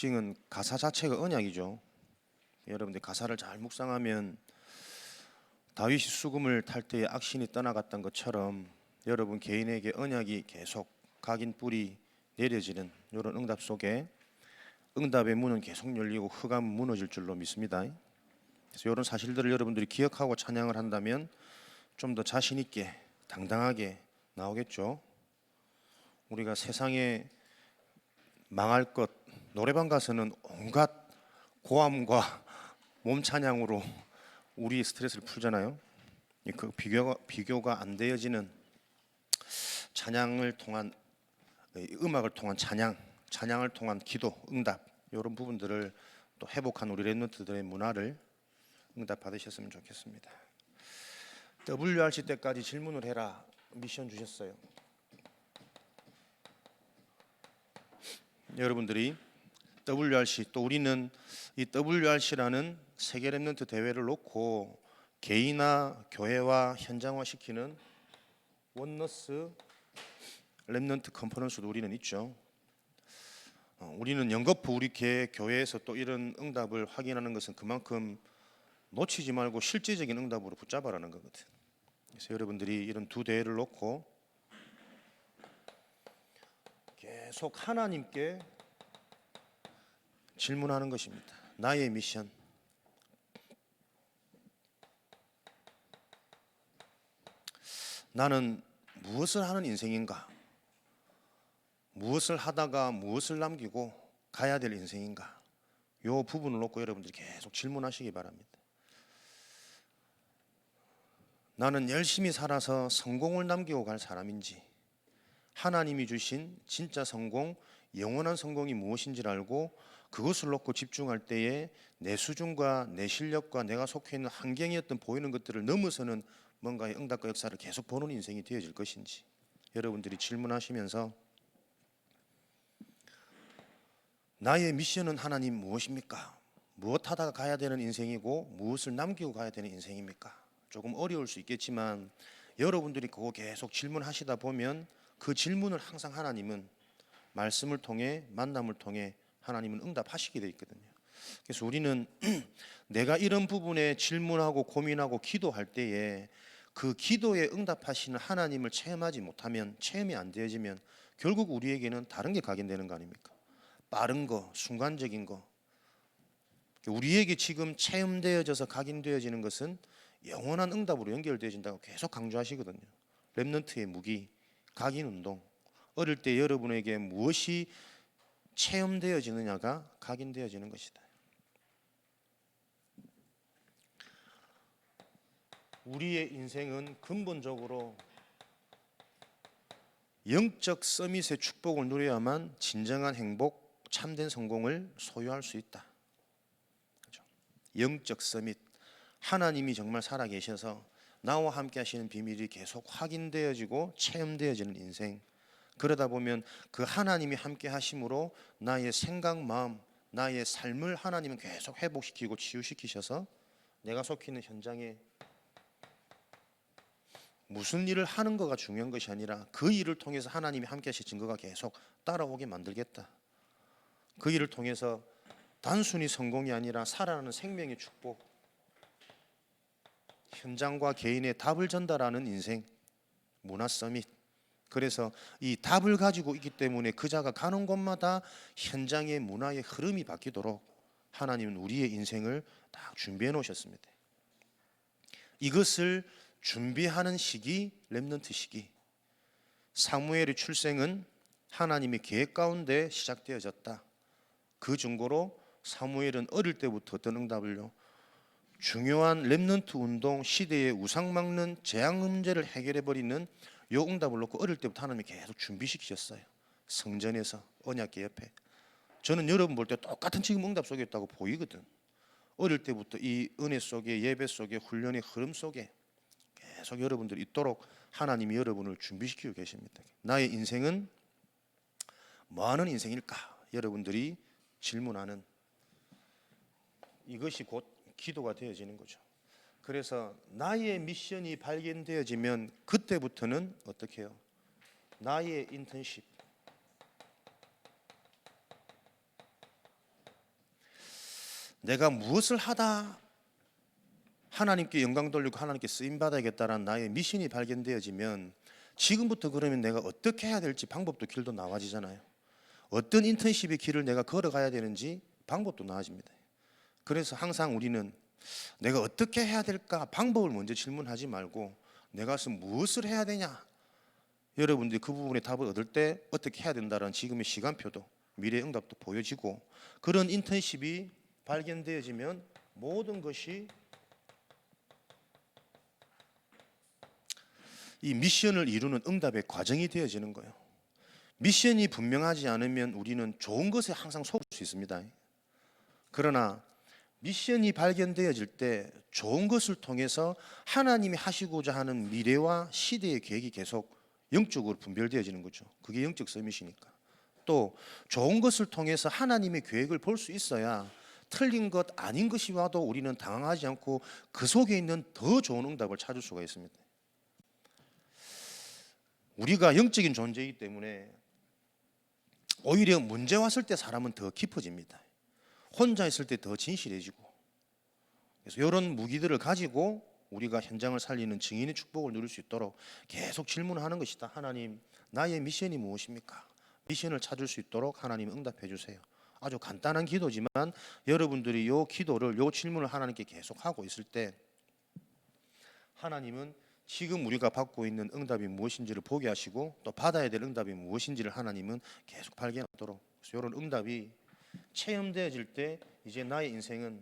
싱어송라이팅은 가사 자체가 언약이죠. 여러분들 가사를 잘 묵상하면 다윗이 수금을 탈 때에 악신이 떠나갔던 것처럼 여러분 개인에게 언약이 계속 각인 뿌리 내려지는 이런 응답 속에 응답의 문은 계속 열리고 흑암은 무너질 줄로 믿습니다. 그래서 이런 사실들을 여러분들이 기억하고 찬양을 한다면 좀 더 자신 있게 당당하게 나오겠죠. 우리가 세상에 망할 것, 노래방 가서는 온갖 고함과 몸 찬양으로 우리의 스트레스를 풀잖아요. 그 비교가 안 되어지는 찬양을 통한 음악을 통한 찬양을 통한 기도, 응답 이런 부분들을 또 회복한 우리 랩런트들의 문화를 응답 받으셨으면 좋겠습니다. WRC 때까지 질문을 해라 미션 주셨어요. 여러분들이 WRC 또 우리는 이 WRC라는 세계 랩런트 대회를 놓고 개인화, 교회화, 현장화시키는 원너스 랩런트 컨퍼런스도 우리는 있죠. 우리는 연거푸 우리 교회에서 또 이런 응답을 확인하는 것은 그만큼 놓치지 말고 실제적인 응답으로 붙잡아라는 거거든. 그래서 여러분들이 이런 두 대회를 놓고 계속 하나님께 질문하는 것입니다. 나의 미션, 나는 무엇을 하는 인생인가? 무엇을 하다가 무엇을 남기고 가야 될 인생인가? 이 부분을 놓고 여러분들이 계속 질문하시기 바랍니다. 나는 열심히 살아서 성공을 남기고 갈 사람인지, 하나님이 주신 진짜 성공, 영원한 성공이 무엇인지를 알고 그것을 놓고 집중할 때에 내 수준과 내 실력과 내가 속해 있는 환경이었던 보이는 것들을 넘어서는 뭔가의 응답과 역사를 계속 보는 인생이 되어질 것인지 여러분들이 질문하시면서 나의 미션은 하나님 무엇입니까? 무엇 하다가 가야 되는 인생이고 무엇을 남기고 가야 되는 인생입니까? 조금 어려울 수 있겠지만 여러분들이 그거 계속 질문하시다 보면 그 질문을 항상 하나님은 말씀을 통해 만남을 통해 하나님은 응답하시게 돼 있거든요. 그래서 우리는 내가 이런 부분에 질문하고 고민하고 기도할 때에 그 기도에 응답하시는 하나님을 체험하지 못하면, 체험이 안 되어지면 결국 우리에게는 다른 게 각인되는 거 아닙니까? 빠른 거, 순간적인 거. 우리에게 지금 체험되어져서 각인되어지는 것은 영원한 응답으로 연결되어진다고 계속 강조하시거든요. 랩런트의 무기, 각인 운동. 어릴 때 여러분에게 무엇이 체험되어지느냐가 각인되어지는 것이다. 우리의 인생은 근본적으로 영적 서밋의 축복을 누려야만 진정한 행복, 참된 성공을 소유할 수 있다. 그렇죠? 영적 서밋, 하나님이 정말 살아계셔서 나와 함께 하시는 비밀이 계속 확인되어지고 체험되어지는 인생. 그러다 보면 그 하나님이 함께 하심으로 나의 생각, 마음, 나의 삶을 하나님은 계속 회복시키고 치유시키셔서 내가 속해 있는 현장에 무슨 일을 하는 거가 중요한 것이 아니라 그 일을 통해서 하나님이 함께 하신 증거가 계속 따라오게 만들겠다. 그 일을 통해서 단순히 성공이 아니라 살아나는 생명의 축복, 현장과 개인의 답을 전달하는 인생, 문화 서밋. 그래서 이 답을 가지고 있기 때문에 그자가 가는 곳마다 현장의 문화의 흐름이 바뀌도록 하나님은 우리의 인생을 딱 준비해 놓으셨습니다. 이것을 준비하는 시기, 렘넌트 시기. 사무엘의 출생은 하나님의 계획 가운데 시작되어졌다. 그 증거로 사무엘은 어릴 때부터 어떤 응답을요? 중요한 렘넌트 운동 시대의 우상 막는 재앙 문제를 해결해버리는 요 응답을 놓고 어릴 때부터 하나님이 계속 준비시키셨어요. 성전에서 언약궤 옆에. 저는 여러분 볼 때 똑같은 지금 응답 속에 있다고 보이거든. 어릴 때부터 이 은혜 속에, 예배 속에, 훈련의 흐름 속에 계속 여러분들이 있도록 하나님이 여러분을 준비시키고 계십니다. 나의 인생은 뭐 하는 인생일까? 여러분들이 질문하는 이것이 곧 기도가 되어지는 거죠. 그래서 나의 미션이 발견되어지면 그때부터는 어떻게 해요? 나의 인턴십, 내가 무엇을 하다 하나님께 영광 돌리고 하나님께 쓰임 받아야겠다라는 나의 미션이 발견되어지면 지금부터 그러면 내가 어떻게 해야 될지 방법도 길도 나와지잖아요. 어떤 인턴십의 길을 내가 걸어가야 되는지 방법도 나아집니다. 그래서 항상 우리는 내가 어떻게 해야 될까 방법을 먼저 질문하지 말고 내가 무엇을 해야 되냐, 여러분들이 그 부분에 답을 얻을 때 어떻게 해야 된다는 지금의 시간표도 미래 응답도 보여지고, 그런 인턴십이 발견되어지면 모든 것이 이 미션을 이루는 응답의 과정이 되어지는 거예요. 미션이 분명하지 않으면 우리는 좋은 것에 항상 속을 수 있습니다. 그러나 미션이 발견되어질 때 좋은 것을 통해서 하나님이 하시고자 하는 미래와 시대의 계획이 계속 영적으로 분별되어지는 거죠. 그게 영적 서밋이니까. 또 좋은 것을 통해서 하나님의 계획을 볼 수 있어야 틀린 것 아닌 것이 와도 우리는 당황하지 않고 그 속에 있는 더 좋은 응답을 찾을 수가 있습니다. 우리가 영적인 존재이기 때문에 오히려 문제 왔을 때 사람은 더 깊어집니다. 혼자 있을 때 더 진실해지고. 그래서 이런 무기들을 가지고 우리가 현장을 살리는 증인의 축복을 누릴 수 있도록 계속 질문하는 것이다. 하나님, 나의 미션이 무엇입니까? 미션을 찾을 수 있도록 하나님 응답해 주세요. 아주 간단한 기도지만 여러분들이 이 기도를, 이 질문을 하나님께 계속 하고 있을 때 하나님은 지금 우리가 받고 있는 응답이 무엇인지를 보게 하시고 또 받아야 될 응답이 무엇인지를 하나님은 계속 발견하도록. 그래서 이런 응답이 체험되어질 때 이제 나의 인생은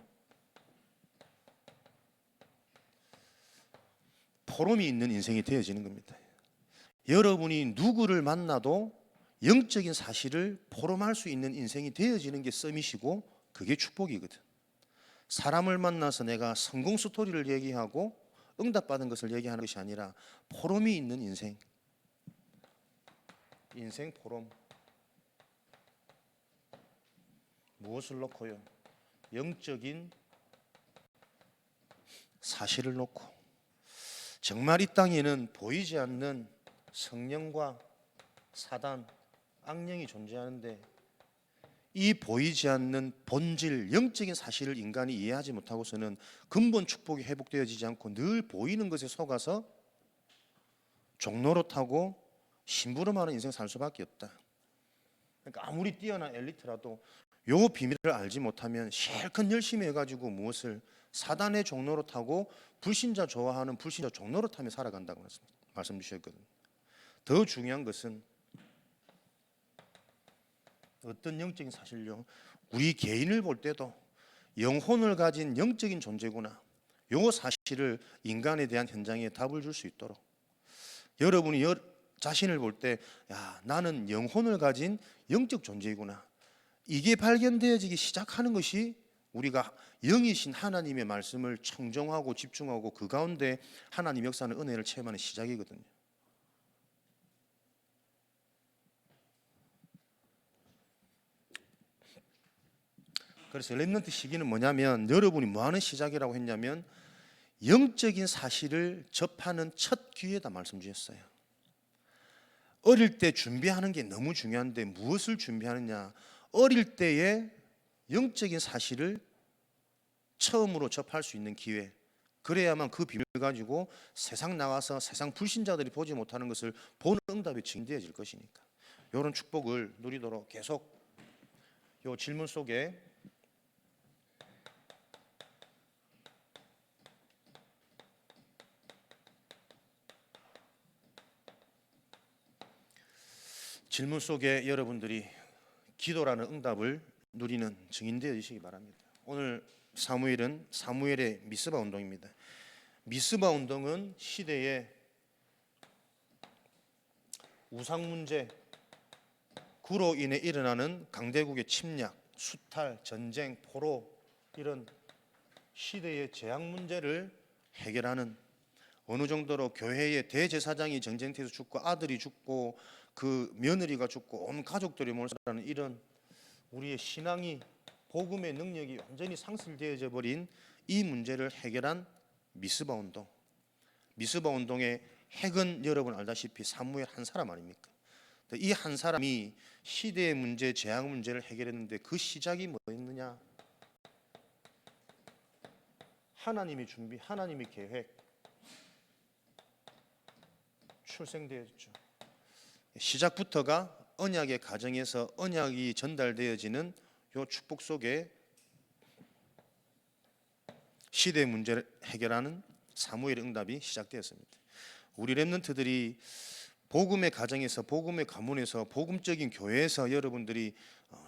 포럼이 있는 인생이 되어지는 겁니다. 여러분이 누구를 만나도 영적인 사실을 포럼할 수 있는 인생이 되어지는 게 서밋이고 그게 축복이거든. 사람을 만나서 내가 성공 스토리를 얘기하고 응답받은 것을 얘기하는 것이 아니라 포럼이 있는 인생, 인생 포럼. 무엇을 놓고요? 영적인 사실을 놓고. 정말 이 땅에는 보이지 않는 성령과 사단, 악령이 존재하는데 이 보이지 않는 본질, 영적인 사실을 인간이 이해하지 못하고서는 근본 축복이 회복되어지지 않고 늘 보이는 것에 속아서 종노릇하고 심부름하는 인생 살 수밖에 없다. 그러니까 아무리 뛰어난 엘리트라도 요 비밀을 알지 못하면 실컷 열심히 해가지고 무엇을 사단의 종노릇하고 불신자 좋아하는 불신자 종노릇하며 살아간다고 말씀 주셨거든요. 더 중요한 것은 어떤 영적인 사실요? 우리 개인을 볼 때도 영혼을 가진 영적인 존재구나. 요 사실을 인간에 대한 현장에 답을 줄 수 있도록 여러분이 자신을 볼 때, 야, 나는 영혼을 가진 영적 존재이구나. 이게 발견되어지기 시작하는 것이 우리가 영이신 하나님의 말씀을 청정하고 집중하고 그 가운데 하나님 역사는 은혜를 체험하는 시작이거든요. 그래서 렘넌트 시기는 뭐냐면 여러분이 뭐하는 시작이라고 했냐면 영적인 사실을 접하는 첫 기회다 말씀 주셨어요. 어릴 때 준비하는 게 너무 중요한데 무엇을 준비하느냐? 어릴 때에 영적인 사실을 처음으로 접할 수 있는 기회. 그래야만 그 비밀 가지고 세상 나가서 세상 불신자들이 보지 못하는 것을 보는 응답이 증대해질 것이니까 이런 축복을 누리도록 계속 이 질문 속에 여러분들이 기도라는 응답을 누리는 증인되어 주시기 바랍니다. 오늘 사무엘은 사무엘의 미스바 운동입니다. 미스바 운동은 시대의 우상 문제, 그로 인해 일어나는 강대국의 침략, 수탈, 전쟁, 포로, 이런 시대의 재앙 문제를 해결하는, 어느 정도로 교회의 대제사장이 전쟁터에서 죽고 아들이 죽고 그 며느리가 죽고 온 가족들이 몰살하는 이런 우리의 신앙이, 복음의 능력이 완전히 상실되어져 버린 이 문제를 해결한 미스바 운동. 미스바 운동의 핵은 여러분 알다시피 사무엘 한 사람 아닙니까? 이 한 사람이 시대의 문제, 재앙 문제를 해결했는데 그 시작이 뭐였느냐? 하나님의 준비, 하나님의 계획 출생되었죠. 시작부터가 언약의 가정에서 언약이 전달되어지는 요 축복 속에 시대의 문제를 해결하는 사무엘의 응답이 시작되었습니다. 우리 렘넌트들이 복음의 가정에서, 복음의 가문에서, 복음적인 교회에서 여러분들이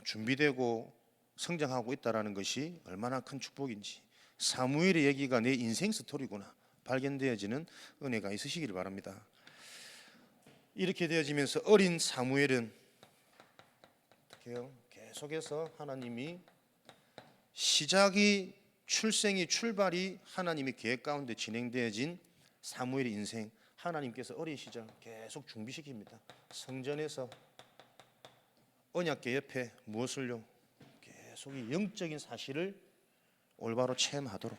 준비되고 성장하고 있다는 것이 얼마나 큰 축복인지, 사무엘의 얘기가 내 인생 스토리구나 발견되어지는 은혜가 있으시기를 바랍니다. 이렇게 되어지면서 어린 사무엘은 어떻게요? 계속해서 하나님이 시작이, 출생이, 출발이 하나님의 계획 가운데 진행되어진 사무엘의 인생, 하나님께서 어린 시절 계속 준비시킵니다. 성전에서 언약궤 옆에 무엇을요? 계속 이 영적인 사실을 올바로 체험하도록.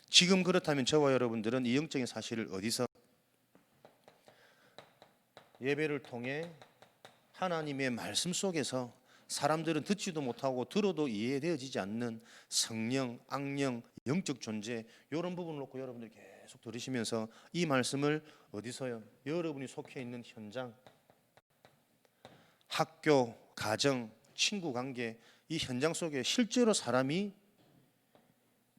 지금 그렇다면 저와 여러분들은 이 영적인 사실을 어디서? 예배를 통해 하나님의 말씀 속에서 사람들은 듣지도 못하고 들어도 이해되어지지 않는 성령, 악령, 영적 존재, 이런 부분을 놓고 여러분들이 계속 들으시면서 이 말씀을 어디서요? 여러분이 속해 있는 현장, 학교, 가정, 친구 관계, 이 현장 속에 실제로 사람이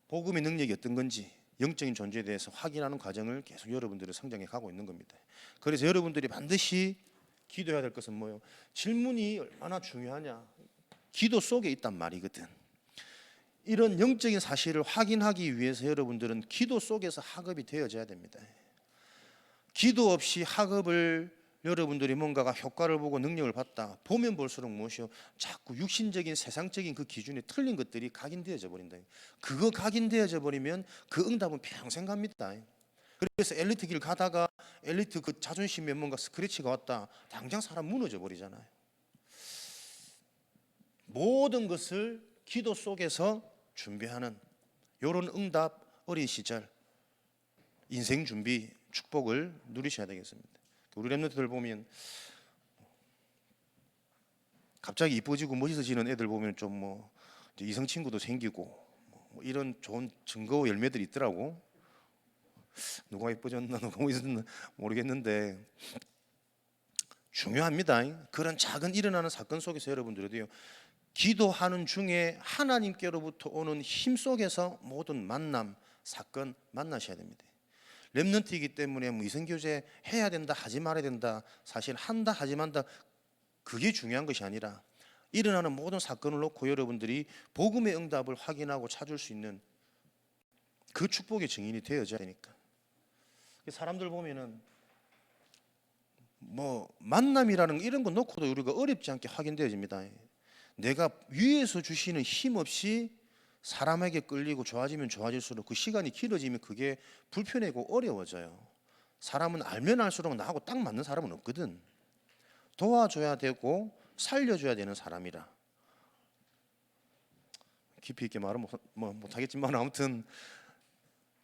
복음의 능력이 어떤 건지, 영적인 존재에 대해서 확인하는 과정을 계속 여러분들이 성장해 가고 있는 겁니다. 그래서 여러분들이 반드시 기도해야 될 것은 뭐예요? 질문이 얼마나 중요하냐? 기도 속에 있단 말이거든. 이런 영적인 사실을 확인하기 위해서 여러분들은 기도 속에서 학업이 되어져야 됩니다. 기도 없이 학업을 여러분들이 뭔가가 효과를 보고 능력을 받다 보면 볼수록 무엇이요? 자꾸 육신적인 세상적인 그 기준에 틀린 것들이 각인되어져 버린다. 그거 각인되어져 버리면 그 응답은 평생 갑니다. 그래서 엘리트 길 가다가 엘리트 그 자존심에 뭔가 스크래치가 왔다, 당장 사람 무너져 버리잖아요. 모든 것을 기도 속에서 준비하는 이런 응답, 어린 시절 인생 준비 축복을 누리셔야 되겠습니다. 우리 렘넌트들 보면 갑자기 이뻐지고 멋있어지는 애들 보면 좀 뭐 이성 친구도 생기고 뭐 이런 좋은 증거 열매들이 있더라고. 누가 이뻐졌나 누가 멋있었나 모르겠는데 중요합니다. 그런 작은 일어나는 사건 속에서 여러분들도요, 기도하는 중에 하나님께로부터 오는 힘 속에서 모든 만남, 사건 만나셔야 됩니다. 렘넌트이기 때문에 뭐 이성교제 해야 된다 하지 말아야 된다, 사실 한다 하지 말다, 그게 중요한 것이 아니라 일어나는 모든 사건을 놓고 여러분들이 복음의 응답을 확인하고 찾을 수 있는 그 축복의 증인이 되어져야 되니까. 사람들 보면은 뭐 만남이라는 이런 거 놓고도 우리가 어렵지 않게 확인되어집니다. 내가 위에서 주시는 힘 없이 사람에게 끌리고 좋아지면 좋아질수록 그 시간이 길어지면 그게 불편하고 어려워져요. 사람은 알면 알수록 나하고 딱 맞는 사람은 없거든. 도와줘야 되고 살려줘야 되는 사람이라. 깊이 있게 말은 못하겠지만 아무튼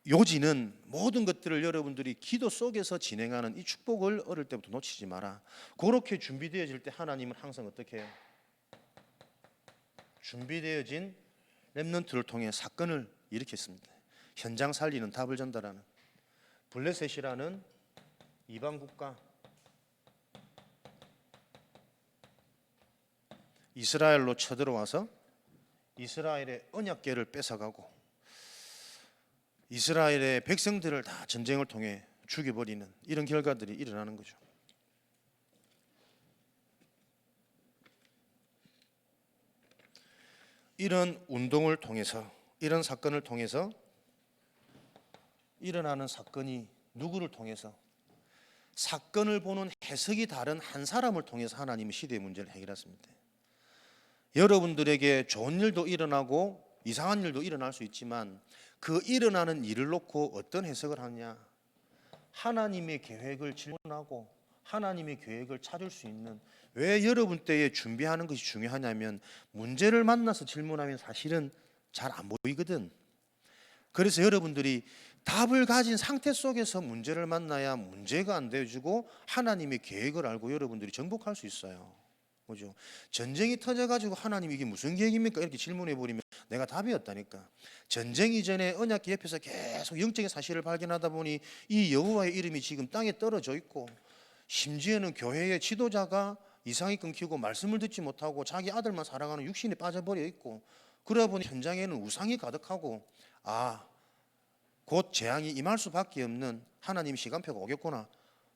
요지는 모든 것들을 여러분들이 기도 속에서 진행하는 이 축복을 어릴 때부터 놓치지 마라. 그렇게 준비되어질 때 하나님은 항상 어떻게 해요? 준비되어진 렘넌트를 통해 사건을 일으켰습니다. 현장 살리는 답을 전달하는 블레셋이라는 이방 국가, 이스라엘로 쳐들어와서 이스라엘의 언약궤를 뺏어가고 이스라엘의 백성들을 다 전쟁을 통해 죽여버리는 이런 결과들이 일어나는 거죠. 이런 운동을 통해서, 이런 사건을 통해서 일어나는 사건이 누구를 통해서? 사건을 보는 해석이 다른 한 사람을 통해서 하나님은 시대의 문제를 해결했습니다. 여러분들에게 좋은 일도 일어나고 이상한 일도 일어날 수 있지만 그 일어나는 일을 놓고 어떤 해석을 하느냐? 하나님의 계획을 질문하고 하나님의 계획을 찾을 수 있는, 왜 여러분 때에 준비하는 것이 중요하냐면 문제를 만나서 질문하면 사실은 잘 안 보이거든. 그래서 여러분들이 답을 가진 상태 속에서 문제를 만나야 문제가 안 되어지고 하나님의 계획을 알고 여러분들이 정복할 수 있어요. 뭐죠? 전쟁이 터져가지고 하나님 이게 무슨 계획입니까? 이렇게 질문해 버리면 내가 답이 없다니까. 전쟁 이전에 언약궤 옆에서 계속 영적인 사실을 발견하다 보니 이 여호와의 이름이 지금 땅에 떨어져 있고, 심지어는 교회의 지도자가 이상이 끊기고 말씀을 듣지 못하고 자기 아들만 사랑하는 육신에 빠져버려 있고, 그러다 보니 현장에는 우상이 가득하고, 곧 재앙이 임할 수밖에 없는 하나님의 시간표가 오겠구나.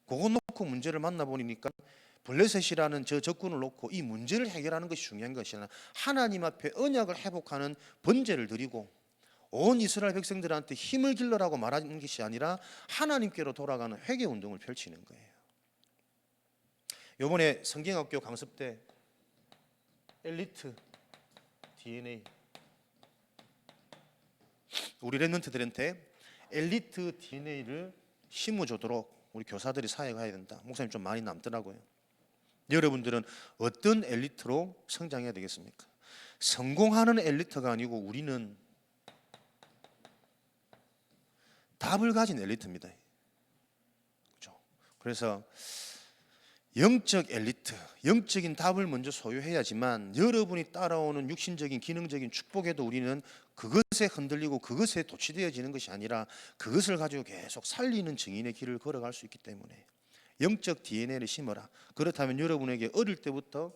그거 놓고 문제를 만나보니까 블레셋이라는 저 적군을 놓고 이 문제를 해결하는 것이 중요한 것이 아니라 하나님 앞에 언약을 회복하는 번제를 드리고 온 이스라엘 백성들한테 힘을 길러라고 말하는 것이 아니라 하나님께로 돌아가는 회개 운동을 펼치는 거예요. 이번에 성경학교 강습 때 엘리트 DNA, 우리 랩런트들한테 엘리트 DNA를 심어주도록 우리 교사들이 사역해야 된다. 목사님 좀 많이 남더라고요. 여러분들은 어떤 엘리트로 성장해야 되겠습니까? 성공하는 엘리트가 아니고 우리는 답을 가진 엘리트입니다. 그렇죠? 그래서 영적 엘리트, 영적인 답을 먼저 소유해야지만 여러분이 따라오는 육신적인 기능적인 축복에도 우리는 그것에 흔들리고 그것에 도취되어지는 것이 아니라 그것을 가지고 계속 살리는 증인의 길을 걸어갈 수 있기 때문에 영적 DNA를 심어라. 그렇다면 여러분에게 어릴 때부터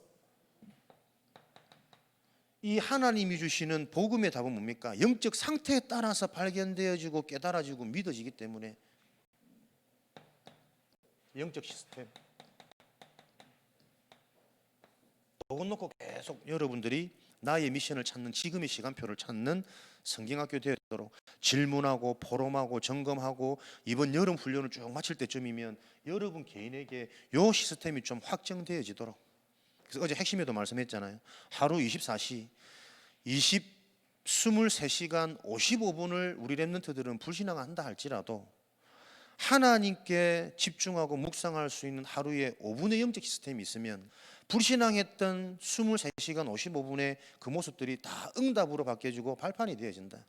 이 하나님이 주시는 복음의 답은 뭡니까? 영적 상태에 따라서 발견되어지고 깨달아지고 믿어지기 때문에 영적 시스템, 그것 놓고 계속 여러분들이 나의 미션을 찾는, 지금의 시간표를 찾는 성경학교 되도록 질문하고 포럼하고 점검하고 이번 여름 훈련을 쭉 마칠 때쯤이면 여러분 개인에게 요 시스템이 좀 확정되어지도록. 그래서 어제 핵심에도 말씀했잖아요. 하루 24시 23시간 55분을 우리 랩런트들은 불신앙한다 할지라도 하나님께 집중하고 묵상할 수 있는 하루에 5분의 영적 시스템이 있으면 불신앙했던 23시간 55분의 그 모습들이 다 응답으로 바뀌어지고 발판이 되어진다.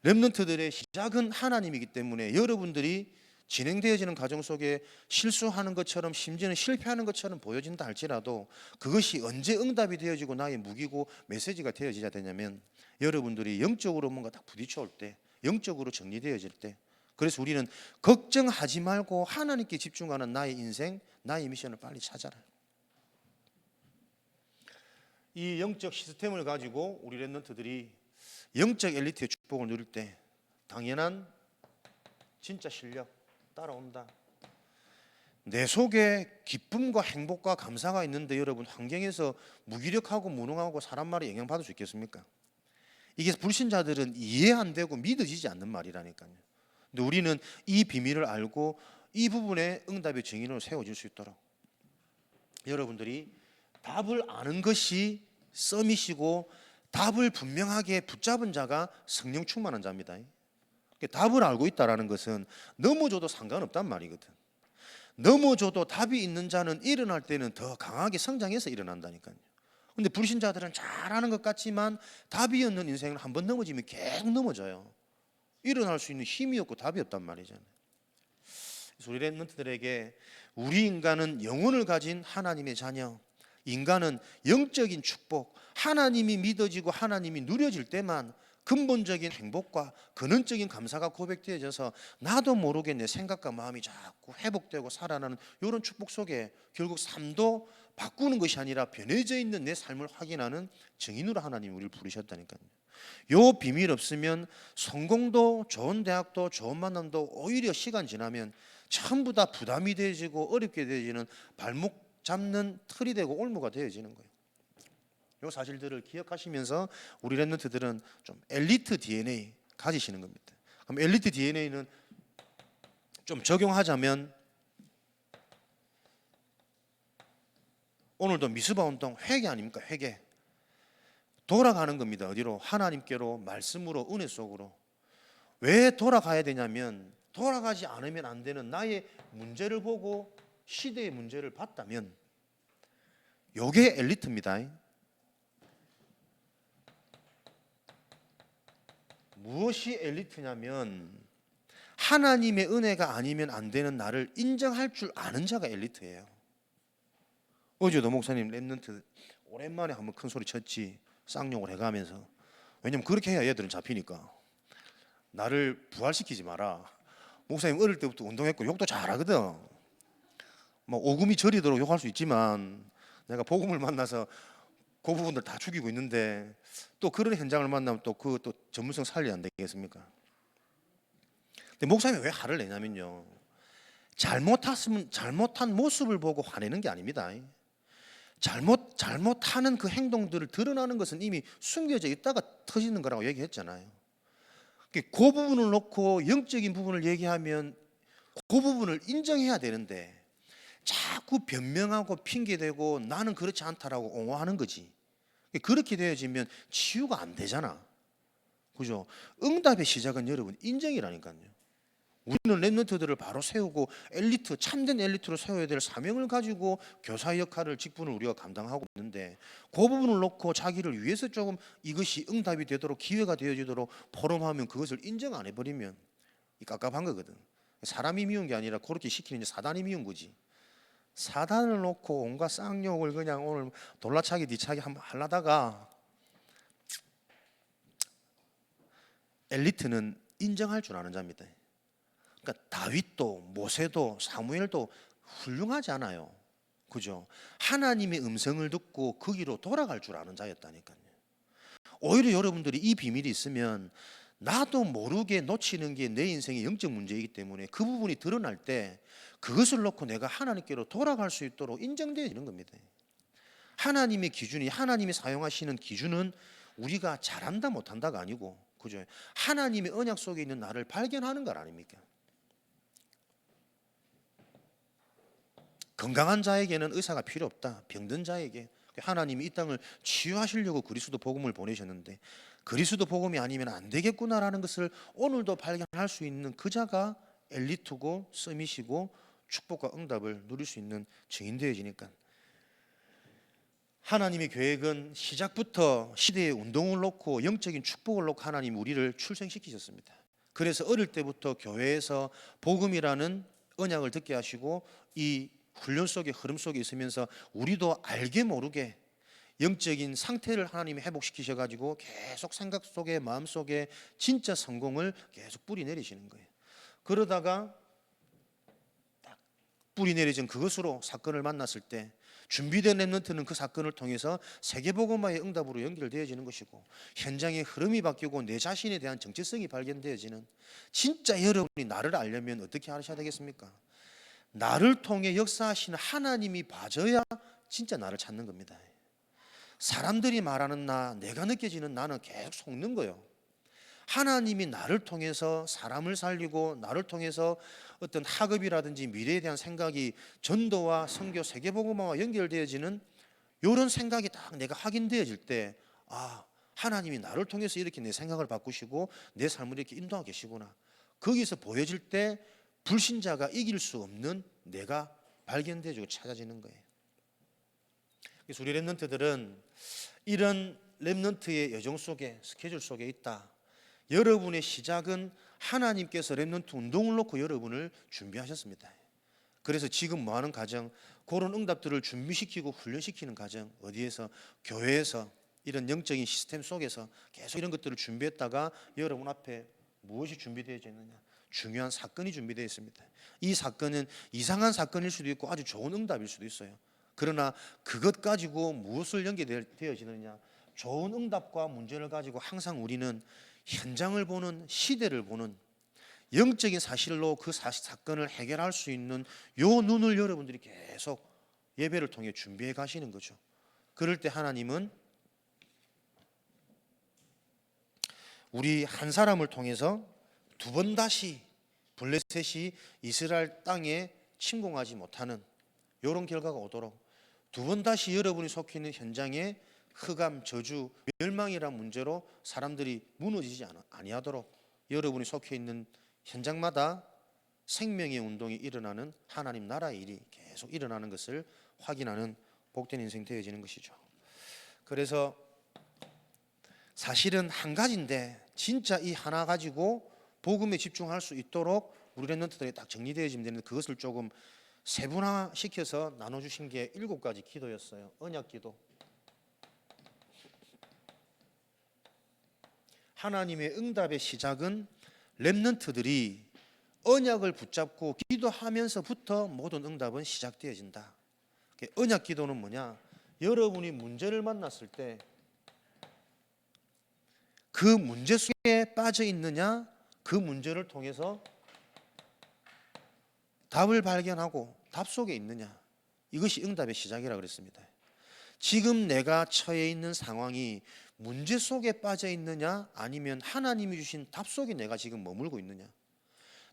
렘넌트들의 시작은 하나님이기 때문에 여러분들이 진행되어지는 과정 속에 실수하는 것처럼 심지어는 실패하는 것처럼 보여진다 할지라도 그것이 언제 응답이 되어지고 나의 무기고 메시지가 되어지야 되냐면 여러분들이 영적으로 뭔가 딱 부딪혀 올 때, 영적으로 정리되어질 때, 그래서 우리는 걱정하지 말고 하나님께 집중하는 나의 인생, 나의 미션을 빨리 찾아라. 이 영적 시스템을 가지고 우리 랩런트들이 영적 엘리트의 축복을 누릴 때 당연한 진짜 실력 따라온다. 내 속에 기쁨과 행복과 감사가 있는데 여러분 환경에서 무기력하고 무능하고 사람 말에 영향받을 수 있겠습니까? 이게 불신자들은 이해 안 되고 믿어지지 않는 말이라니까요. 근데 우리는 이 비밀을 알고 이 부분에 응답의 증인으로 세워질 수 있도록 여러분들이 답을 아는 것이 썸이시고 답을 분명하게 붙잡은 자가 성령 충만한 자입니다. 답을 알고 있다는 것은 넘어져도 상관없단 말이거든. 넘어져도 답이 있는 자는 일어날 때는 더 강하게 성장해서 일어난다니까요. 근데 불신자들은 잘하는 것 같지만 답이 없는 인생을 한번 넘어지면 계속 넘어져요. 일어날 수 있는 힘이 없고 답이 없단 말이잖아요. 그래서 우리 랩런트들에게 우리 인간은 영혼을 가진 하나님의 자녀, 인간은 영적인 축복, 하나님이 믿어지고 하나님이 누려질 때만 근본적인 행복과 근원적인 감사가 고백되어져서 나도 모르게 내 생각과 마음이 자꾸 회복되고 살아나는 이런 축복 속에 결국 삶도 바꾸는 것이 아니라 변해져 있는 내 삶을 확인하는 증인으로 하나님이 우리를 부르셨다니까요. 요 비밀 없으면 성공도 좋은 대학도 좋은 만남도 오히려 시간 지나면 전부 다 부담이 되어지고 어렵게 되어지는 발목 잡는 틀이 되고 올무가 되어지는 거예요. 이 사실들을 기억하시면서 우리 랩런트들은 좀 엘리트 DNA 가지시는 겁니다. 그럼 엘리트 DNA는 좀 적용하자면 오늘도 미스바 운동 회개 아닙니까? 회개. 돌아가는 겁니다. 어디로? 하나님께로, 말씀으로, 은혜 속으로. 왜 돌아가야 되냐면 돌아가지 않으면 안 되는 나의 문제를 보고 시대의 문제를 봤다면 요게 엘리트입니다. 무엇이 엘리트냐면 하나님의 은혜가 아니면 안 되는 나를 인정할 줄 아는 자가 엘리트예요. 어제도 목사님 랩런트 오랜만에 한번 큰 소리 쳤지. 쌍욕을 해가면서. 왜냐면 그렇게 해야 얘들은 잡히니까. 나를 부활시키지 마라. 목사님 어릴 때부터 운동했고 욕도 잘하거든. 뭐 오금이 저리도록 욕할 수 있지만 내가 복음을 만나서 그 부분들 다 죽이고 있는데 또 그런 현장을 만나면 또 그 또 전문성 살려야 안 되겠습니까? 근데 목사님이 왜 화를 내냐면요, 잘못한 모습을 보고 화내는 게 아닙니다. 잘못하는 그 행동들을 드러나는 것은 이미 숨겨져 있다가 터지는 거라고 얘기했잖아요. 그 부분을 놓고 영적인 부분을 얘기하면 그 부분을 인정해야 되는데 자꾸 변명하고 핑계대고 나는 그렇지 않다라고 옹호하는 거지. 그렇게 되어지면 치유가 안 되잖아. 그죠? 응답의 시작은 여러분 인정이라니까요. 우리는 랩런트들을 바로 세우고 엘리트, 참된 엘리트로 세워야 될 사명을 가지고 교사 역할을, 직분을 우리가 감당하고 있는데 그 부분을 놓고 자기를 위해서 조금 이것이 응답이 되도록 기회가 되어지도록 포럼하면 그것을 인정 안 해버리면 깝깝한 거거든. 사람이 미운 게 아니라 그렇게 시키는 사단이 미운 거지. 사단을 놓고 온갖 쌍욕을 그냥 오늘 돌라차기 뒤차기 한번 하려다가 엘리트는 인정할 줄 아는 자입니다. 그러니까 다윗도 모세도 사무엘도 훌륭하지 않아요. 그죠? 하나님의 음성을 듣고 거기로 돌아갈 줄 아는 자였다니까요. 오히려 여러분들이 이 비밀이 있으면 나도 모르게 놓치는 게 내 인생의 영적 문제이기 때문에 그 부분이 드러날 때 그것을 놓고 내가 하나님께로 돌아갈 수 있도록 인정되어지는 겁니다. 하나님의 기준이, 하나님이 사용하시는 기준은 우리가 잘한다 못한다가 아니고, 그죠? 하나님의 언약 속에 있는 나를 발견하는 것 아닙니까? 건강한 자에게는 의사가 필요 없다. 병든 자에게 하나님이 이 땅을 치유하시려고 그리스도 복음을 보내셨는데 그리스도 복음이 아니면 안 되겠구나라는 것을 오늘도 발견할 수 있는 그 자가 엘리트고 서밋이고 축복과 응답을 누릴 수 있는 증인 되어지니까, 하나님의 계획은 시작부터 시대의 운동을 놓고 영적인 축복을 놓고 하나님이 우리를 출생시키셨습니다. 그래서 어릴 때부터 교회에서 복음이라는 언약을 듣게 하시고 이 훈련 속에, 흐름 속에 있으면서 우리도 알게 모르게 영적인 상태를 하나님이 회복시키셔 가지고 계속 생각 속에, 마음 속에 진짜 성공을 계속 뿌리 내리시는 거예요. 그러다가 딱 뿌리 내리진 그것으로 사건을 만났을 때 준비된 랩런트는 그 사건을 통해서 세계복음화의 응답으로 연결되어지는 것이고, 현장의 흐름이 바뀌고 내 자신에 대한 정체성이 발견되어지는, 진짜 여러분이 나를 알려면 어떻게 하셔야 되겠습니까? 나를 통해 역사하시는 하나님이 봐줘야 진짜 나를 찾는 겁니다. 사람들이 말하는 나, 내가 느껴지는 나는 계속 속는 거예요. 하나님이 나를 통해서 사람을 살리고 나를 통해서 어떤 학업이라든지 미래에 대한 생각이 전도와 선교, 세계복음화와 연결되어지는 이런 생각이 딱 내가 확인되어질 때, 아, 하나님이 나를 통해서 이렇게 내 생각을 바꾸시고 내 삶을 이렇게 인도하고 계시구나. 거기서 보여질 때 불신자가 이길 수 없는 내가 발견되어지고 찾아지는 거예요. 그래서 우리 랩런트들은 이런 랩런트의 여정 속에, 스케줄 속에 있다. 여러분의 시작은 하나님께서 랩런트 운동을 놓고 여러분을 준비하셨습니다. 그래서 지금 뭐하는 과정, 그런 응답들을 준비시키고 훈련시키는 과정, 어디에서? 교회에서 이런 영적인 시스템 속에서 계속 이런 것들을 준비했다가 여러분 앞에 무엇이 준비되어 있느냐? 중요한 사건이 준비되어 있습니다. 이 사건은 이상한 사건일 수도 있고 아주 좋은 응답일 수도 있어요. 그러나 그것 가지고 무엇을 연계되어지느냐? 좋은 응답과 문제를 가지고 항상 우리는 현장을 보는, 시대를 보는, 영적인 사실로 그 사건을 해결할 수 있는 요 눈을 여러분들이 계속 예배를 통해 준비해 가시는 거죠. 그럴 때 하나님은 우리 한 사람을 통해서 두 번 다시 블레셋이 이스라엘 땅에 침공하지 못하는 이런 결과가 오도록, 두 번 다시 여러분이 속해 있는 현장에 흑암, 저주, 멸망이란 문제로 사람들이 무너지지 아니하도록 여러분이 속해 있는 현장마다 생명의 운동이 일어나는, 하나님 나라의 일이 계속 일어나는 것을 확인하는 복된 인생 되어지는 것이죠. 그래서 사실은 한 가지인데 진짜 이 하나 가지고 복음에 집중할 수 있도록 우리 랩런트들이 딱 정리되어지면 되는데, 그것을 조금 세분화시켜서 나눠주신 게 7가지 기도였어요. 언약 기도. 하나님의 응답의 시작은 렘넌트들이 언약을 붙잡고 기도하면서부터 모든 응답은 시작되어진다. 언약 기도는 뭐냐? 여러분이 문제를 만났을 때 그 문제 속에 빠져 있느냐, 그 문제를 통해서 답을 발견하고 답 속에 있느냐, 이것이 응답의 시작이라고 그랬습니다. 지금 내가 처해 있는 상황이 문제 속에 빠져 있느냐, 아니면 하나님이 주신 답 속에 내가 지금 머물고 있느냐.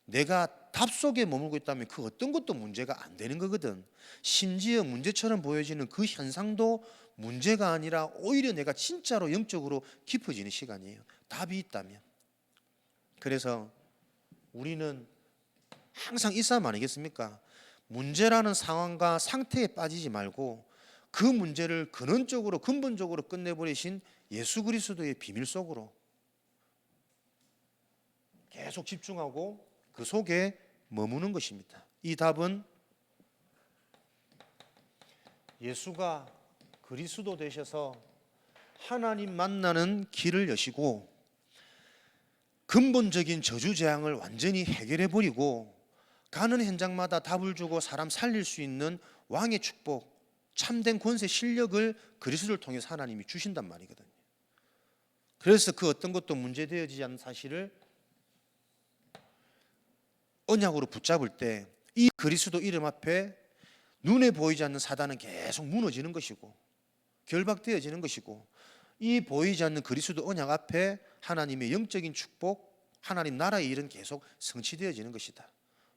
내가 답 속에 머물고 있다면 그 어떤 것도 문제가 안 되는 거거든. 심지어 문제처럼 보여지는 그 현상도 문제가 아니라 오히려 내가 진짜로 영적으로 깊어지는 시간이에요. 답이 있다면. 그래서 우리는 항상 이 싸움 아니겠습니까? 문제라는 상황과 상태에 빠지지 말고 그 문제를 근원적으로 근본적으로 끝내버리신 예수 그리스도의 비밀 속으로 계속 집중하고 그 속에 머무는 것입니다. 이 답은 예수가 그리스도 되셔서 하나님 만나는 길을 여시고 근본적인 저주재앙을 완전히 해결해 버리고 가는 현장마다 답을 주고 사람 살릴 수 있는 왕의 축복, 참된 권세 실력을 그리스도를 통해서 하나님이 주신단 말이거든요. 그래서 그 어떤 것도 문제되어지지 않는 사실을 언약으로 붙잡을 때 이 그리스도 이름 앞에 눈에 보이지 않는 사단은 계속 무너지는 것이고 결박되어지는 것이고, 이 보이지 않는 그리스도 언약 앞에 하나님의 영적인 축복, 하나님 나라의 일은 계속 성취되어지는 것이다.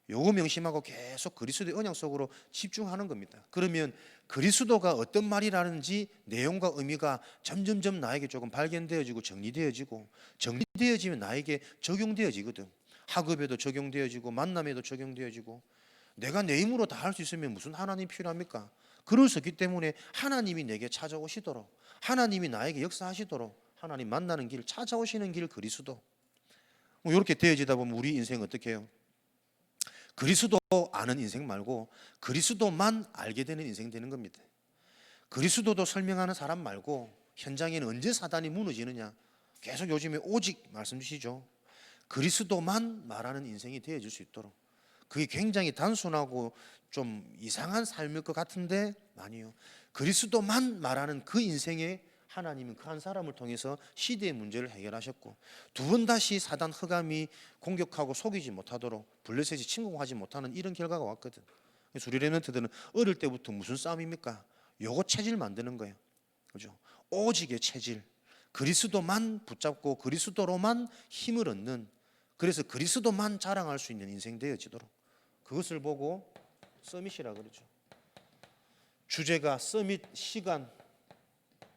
요거 명심하고 계속 그리스도의 언약 속으로 집중하는 겁니다. 그러면 그리스도가 어떤 말이라는지 내용과 의미가 점점점 나에게 조금 발견되어지고 정리되어지면 나에게 적용되어지거든. 학업에도 적용되어지고 만남에도 적용되어지고, 내가 내 힘으로 다 할 수 있으면 무슨 하나님이 필요합니까? 그럴 수 있기 때문에 하나님이 내게 찾아오시도록, 하나님이 나에게 역사하시도록 하나님 만나는 길, 찾아오시는 길 그리스도. 이렇게 되어지다 보면 우리 인생 어떻게 해요? 그리스도 아는 인생 말고 그리스도만 알게 되는 인생 되는 겁니다. 그리스도도 설명하는 사람 말고 현장에는 언제 사단이 무너지느냐, 계속 요즘에 오직 말씀 주시죠. 그리스도만 말하는 인생이 되어질 수 있도록. 그게 굉장히 단순하고 좀 이상한 삶일 것 같은데 아니요. 그리스도만 말하는 그 인생에 하나님은 그 한 사람을 통해서 시대의 문제를 해결하셨고, 두 번 다시 사단 흑암이 공격하고 속이지 못하도록 블레셋이 침공하지 못하는 이런 결과가 왔거든. 그래서 우리 렘넌트들은 어릴 때부터 무슨 싸움입니까? 요거 체질 만드는 거예요. 그죠? 오직의 체질. 그리스도만 붙잡고 그리스도로만 힘을 얻는, 그래서 그리스도만 자랑할 수 있는 인생 되어지도록, 그것을 보고 서밋이라 그러죠. 주제가 서밋 시간,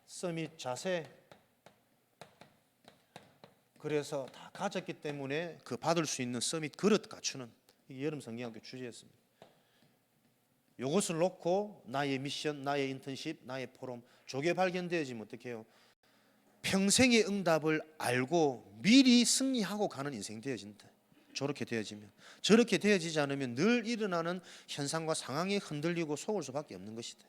서밋 자세. 그래서 다 가졌기 때문에 그 받을 수 있는 서밋 그릇 갖추는, 이게 여름 성경학교 주제였습니다. 이것을 놓고 나의 미션, 나의 인턴십, 나의 포럼 저게 발견되어지면 어떻게 해요? 평생의 응답을 알고 미리 승리하고 가는 인생 되어진다. 저렇게 되어지면. 저렇게 되어지지 않으면 늘 일어나는 현상과 상황에 흔들리고 속을 수밖에 없는 것이다.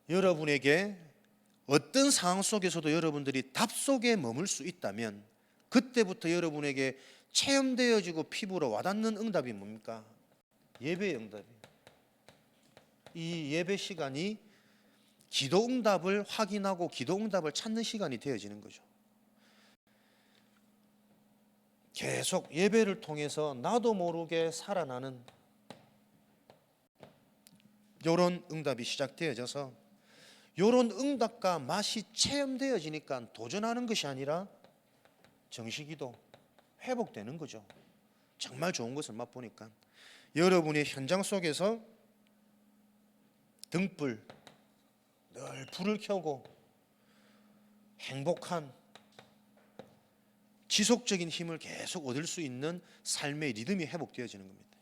여러분에게 어떤 상황 속에서도 여러분들이 답 속에 머물 수 있다면 그때부터 여러분에게 체험되어지고 피부로 와닿는 응답이 뭡니까? 예배의 응답이에요. 이 예배 시간이 기도 응답을 확인하고 기도 응답을 찾는 시간이 되어지는 거죠. 계속 예배를 통해서 나도 모르게 살아나는 이런 응답이 시작되어져서 이런 응답과 맛이 체험되어지니까 도전하는 것이 아니라 정식기도 회복되는 거죠. 정말 좋은 것을 맛보니까 여러분의 현장 속에서 등불 늘 불을 켜고 행복한 지속적인 힘을 계속 얻을 수 있는 삶의 리듬이 회복되어지는 겁니다.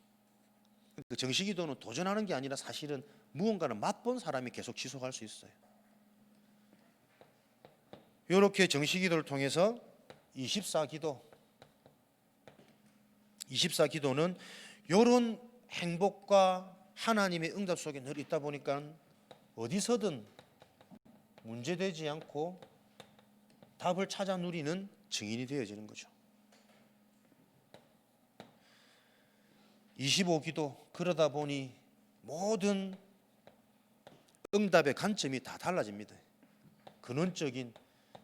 그 정식기도는 도전하는 게 아니라 사실은 무언가를 맛본 사람이 계속 지속할 수 있어요. 이렇게 정식기도를 통해서 24기도는 이런 행복과 하나님의 응답 속에 늘 있다 보니까 어디서든 문제되지 않고 답을 찾아 누리는 증인이 되어지는 거죠. 25기도 그러다 보니 모든 응답의 관점이 다 달라집니다. 근원적인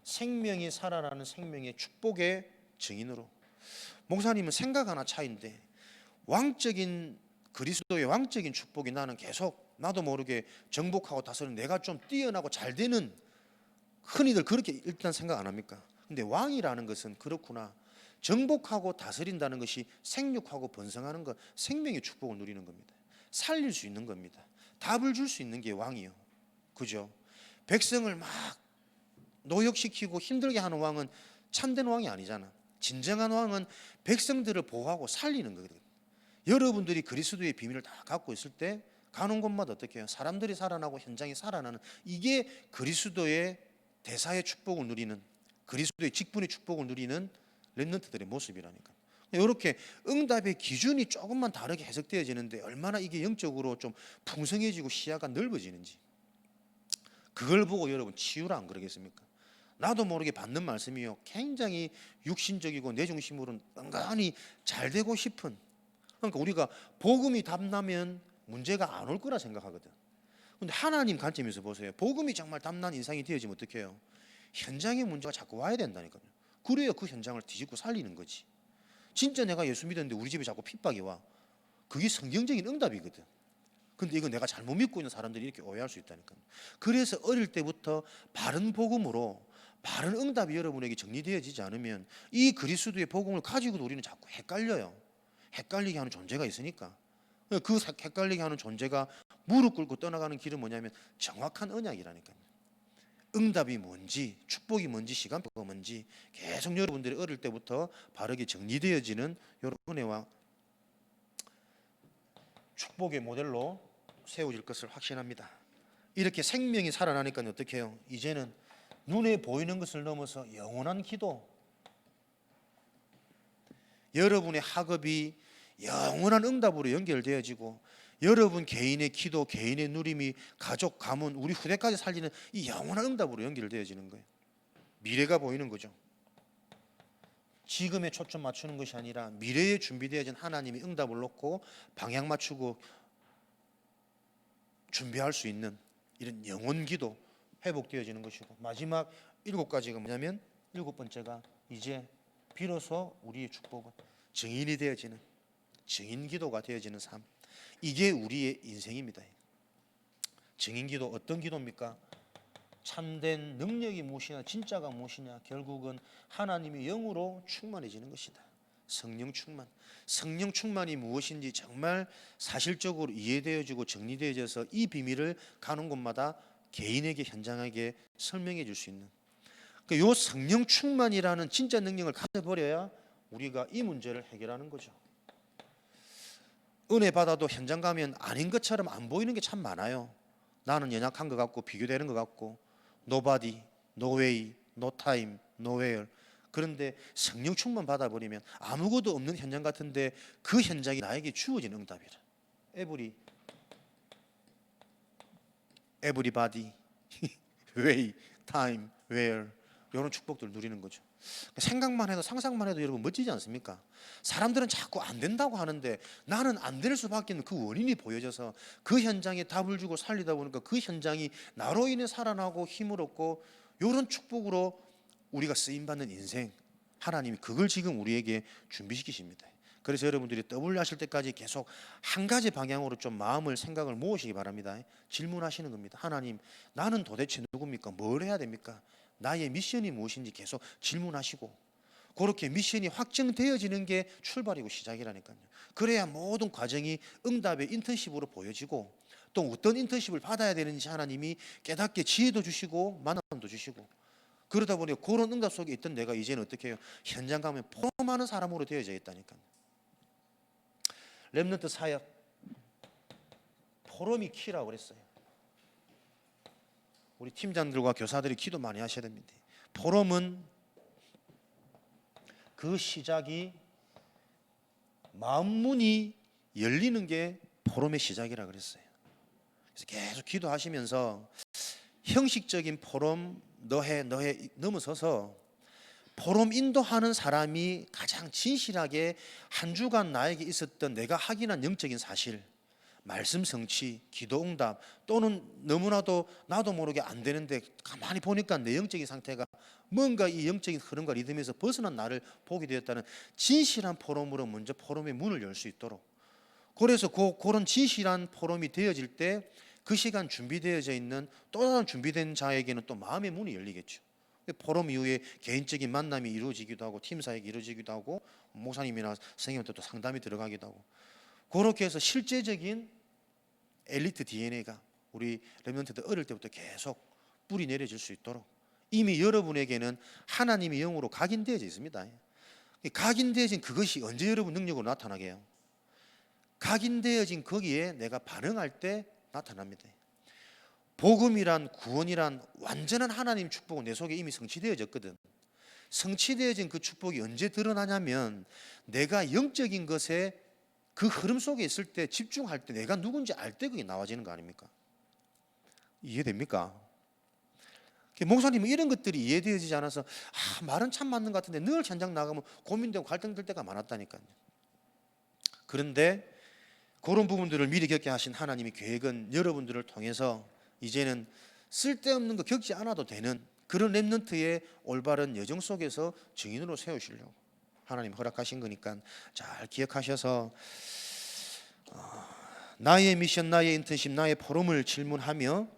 생명이 살아나는 생명의 축복의 증인으로. 목사님은 생각 하나 차이인데 왕적인 그리스도의 왕적인 축복이 나는 계속 나도 모르게 정복하고 다스리는 내가 좀 뛰어나고 잘 되는, 흔히들 그렇게 일단 생각 안 합니까? 근데 왕이라는 것은 그렇구나, 정복하고 다스린다는 것이 생육하고 번성하는 것, 생명의 축복을 누리는 겁니다. 살릴 수 있는 겁니다. 답을 줄 수 있는 게 왕이요, 그죠? 백성을 막 노역시키고 힘들게 하는 왕은 참된 왕이 아니잖아. 진정한 왕은 백성들을 보호하고 살리는 거거든. 여러분들이 그리스도의 비밀을 다 갖고 있을 때 가는 곳마다 어떻게 해요? 사람들이 살아나고 현장이 살아나는, 이게 그리스도의 대사의 축복을 누리는, 그리스도의 직분의 축복을 누리는 렘넌트들의 모습이라니까. 이렇게 응답의 기준이 조금만 다르게 해석되어지는데 얼마나 이게 영적으로 좀 풍성해지고 시야가 넓어지는지, 그걸 보고 여러분 치유라 안 그러겠습니까? 나도 모르게 받는 말씀이요, 굉장히 육신적이고 내 중심으로는 은근히 잘 되고 싶은, 그러니까 우리가 복음이 답나면 문제가 안 올 거라 생각하거든. 근데 하나님 관점에서 보세요. 복음이 정말 답난 인상이 되어지면 어떻게 해요? 현장의 문제가 자꾸 와야 된다니까요. 그래야 그 현장을 뒤집고 살리는 거지. 진짜 내가 예수 믿었는데 우리 집에 자꾸 핍박이 와, 그게 성경적인 응답이거든. 근데 이거 내가 잘못 믿고 있는 사람들이 이렇게 오해할 수 있다니까요. 그래서 어릴 때부터 바른 복음으로 바른 응답이 여러분에게 정리되어지지 않으면 이 그리스도의 복음을 가지고도 우리는 자꾸 헷갈려요. 헷갈리게 하는 존재가 있으니까. 그 헷갈리게 하는 존재가 무릎 꿇고 떠나가는 길은 뭐냐면 정확한 언약이라니까요. 응답이 뭔지, 축복이 뭔지, 시간표가 뭔지 계속 여러분들이 어릴 때부터 바르게 정리되어지는 여러분 은혜와 축복의 모델로 세워질 것을 확신합니다. 이렇게 생명이 살아나니까 어떻게 해요? 이제는 눈에 보이는 것을 넘어서 영원한 기도, 여러분의 학업이 영원한 응답으로 연결되어지고 여러분 개인의 기도, 개인의 누림이 가족, 가문, 우리 후대까지 살리는 이 영원한 응답으로 연결되어지는 거예요. 미래가 보이는 거죠. 지금에 초점 맞추는 것이 아니라 미래에 준비되어진 하나님이 응답을 놓고 방향 맞추고 준비할 수 있는 이런 영원 기도 회복되어지는 것이고, 마지막 7가지가 뭐냐면, 7번째가 이제 비로소 우리의 축복은 증인이 되어지는, 증인 기도가 되어지는 삶. 이게 우리의 인생입니다. 증인 기도, 어떤 기도입니까? 참된 능력이 무엇이냐, 진짜가 무엇이냐, 결국은 하나님의 영으로 충만해지는 것이다. 성령 충만. 성령 충만이 무엇인지 정말 사실적으로 이해되어지고 정리되어져서 이 비밀을 가는 곳마다 개인에게, 현장에게 설명해 줄 수 있는, 이 성령 충만이라는 진짜 능력을 가져버려야 우리가 이 문제를 해결하는 거죠. 은혜 받아도 현장 가면 아닌 것처럼 안 보이는 게 참 많아요. 나는 연약한 것 같고 비교되는 것 같고, nobody, no way, no time, nowhere. 그런데 성령 충만 받아버리면 아무것도 없는 현장 같은데 그 현장이 나에게 주어진 응답이라. everybody, way, time, where, 이런 축복들 누리는 거죠. 생각만 해도, 상상만 해도 여러분 멋지지 않습니까? 사람들은 자꾸 안 된다고 하는데 나는 안 될 수밖에 없는 그 원인이 보여져서 그 현장에 답을 주고 살리다 보니까 그 현장이 나로 인해 살아나고 힘을 얻고, 이런 축복으로 우리가 쓰임받는 인생, 하나님이 그걸 지금 우리에게 준비시키십니다. 그래서 여러분들이 떠올려 하실 때까지 계속 한 가지 방향으로 좀 마음을, 생각을 모으시기 바랍니다. 질문하시는 겁니다. 하나님, 나는 도대체 누굽니까? 뭘 해야 됩니까? 나의 미션이 무엇인지 계속 질문하시고, 그렇게 미션이 확정되어지는 게 출발이고 시작이라니까요. 그래야 모든 과정이 응답의 인턴십으로 보여지고, 또 어떤 인턴십을 받아야 되는지 하나님이 깨닫게 지혜도 주시고 만남도 주시고, 그러다 보니 그런 응답 속에 있던 내가 이제는 어떻게 해요? 현장 가면 포럼 많은 사람으로 되어져 있다니까요. 렘넌트 사역 포럼이 키라고 그랬어요. 우리 팀장들과 교사들이 기도 많이 하셔야 됩니다. 포럼은 그 시작이 마음문이 열리는 게 포럼의 시작이라 그랬어요. 그래서 계속 기도하시면서 형식적인 포럼 너해 넘어서서 포럼 인도하는 사람이 가장 진실하게 한 주간 나에게 있었던 내가 확인한 영적인 사실, 말씀 성취, 기도 응답, 또는 너무나도 나도 모르게 안 되는데 가만히 보니까 내 영적인 상태가 뭔가 이 영적인 흐름과 리듬에서 벗어난 나를 보게 되었다는 진실한 포럼으로 먼저 포럼의 문을 열 수 있도록, 그래서 그런 진실한 포럼이 되어질 때 그 시간 준비되어져 있는 또 다른 준비된 자에게는 또 마음의 문이 열리겠죠. 포럼 이후에 개인적인 만남이 이루어지기도 하고 팀 사역이 이루어지기도 하고 목사님이나 선생님한테 또 상담이 들어가기도 하고, 그렇게 해서 실제적인 엘리트 DNA가 우리 렘넌트들 어릴 때부터 계속 뿌리 내려질 수 있도록 이미 여러분에게는 하나님의 영으로 각인되어져 있습니다. 각인되어진 그것이 언제 여러분 능력으로 나타나게 해요? 각인되어진 거기에 내가 반응할 때 나타납니다. 복음이란, 구원이란 완전한 하나님 축복은 내 속에 이미 성취되어졌거든. 성취되어진 그 축복이 언제 드러나냐면 내가 영적인 것에 그 흐름 속에 있을 때, 집중할 때, 내가 누군지 알 때 그게 나와지는 거 아닙니까? 이해됩니까? 목사님은 이런 것들이 이해되어지지 않아서 말은 참 맞는 것 같은데 늘 현장 나가면 고민되고 갈등될 때가 많았다니까요. 그런데 그런 부분들을 미리 겪게 하신 하나님의 계획은 여러분들을 통해서 이제는 쓸데없는 거 겪지 않아도 되는 그런 렘넌트의 올바른 여정 속에서 증인으로 세우시려고 하나님 허락하신 거니까 잘 기억하셔서 나의 미션, 나의 인턴십, 나의 포럼을 질문하며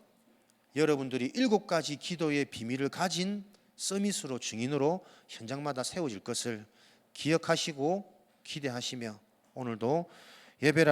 여러분들이 7가지 기도의 비밀을 가진 서밋으로, 증인으로 현장마다 세워질 것을 기억하시고 기대하시며 오늘도 예배를